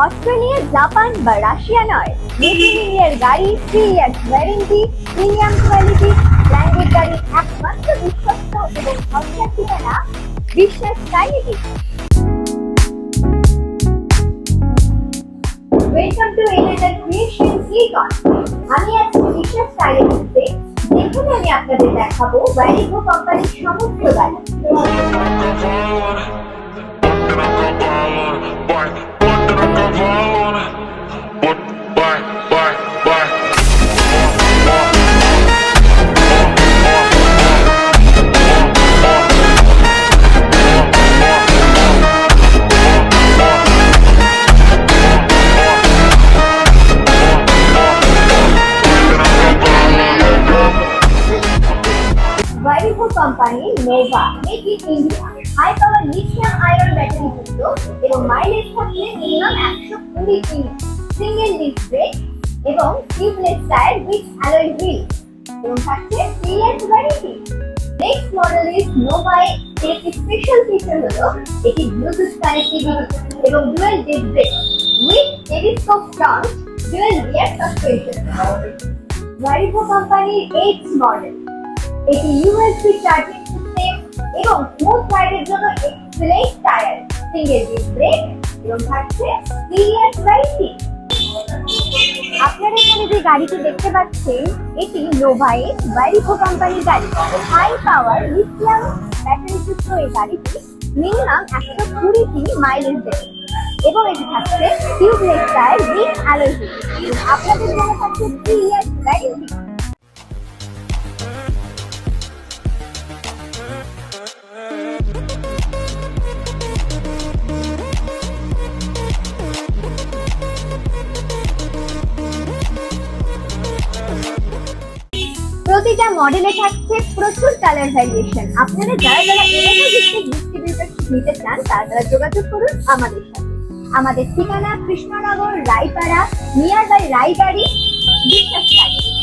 Australia, Japan বা Russia নয়, made in ইন্ডিয়ার গাড়ি, 3 years warranty, premium quality, branded গাড়ি, একমাত্র বিশ্বস্ত এবং ভরসার ঠিকানা বিশ্বাস স্কাইলিটি। Welcome to another creation icon. আমি আছি বিশ্বাস স্কাইলিটিতে, যেখানে আমি আপনাদের দেখাবো ভ্যারিগো কোম্পানির সমস্ত গাড়ি। ভ্যারিগো কোম্পানির Nova made in India high power lithium iron battery যুক্ত এবং মাইলেজ থাকলে মিনিমাম 120 কিমি, সিঙ্গেল ডিস্ক ব্রেক এবং tubeless tyre with alloy wheel এবং থাকছে 3 years warranty. Next model is Nova. এর একটি স্পেশাল ফিচার হলো এটি ব্লুটুথ কানেক্টিভিটি এবং dual disc brake with telescope front, dual rear suspension. Varigo কোম্পানির 8th মডেল, এটি ইউএসবি চার্জিং সিস্টেম এবং স্মুথ রাইডের জন্য excellent tyre, single disc brake এবং থাকছে 3 ইয়ার্স ওয়ারেন্টি। আপনারা এখানে যে গাড়িটি দেখতে পাচ্ছেন এটি নোভায় ভ্যারিগো কোম্পানির গাড়ি। হাই পাওয়ার লিথিয়াম ব্যাটারি যুক্ত এই গাড়িটি মিনিমাম 120 কিমি মাইলেজ দেবে এবং এটি থাকছে tubeless tyre with alloy wheel. আপনাদের জন্য থাকছে 3 ইয়ার্স ওয়ারেন্টি। প্রতিটা মডেলে থাকছে প্রচুর কালার ভ্যারিয়েশন। আপনারা যারা এলাকা ভিত্তিক ডিস্ট্রিবিউটরশিপ নিতে চান তারা যোগাযোগ করুন আমাদের সাথে। আমাদের ঠিকানা কৃষ্ণনগর, রায়পাড়া, নিয়ার বাই রায়বাড়ি, বিশ্বাস স্কাইলিটি।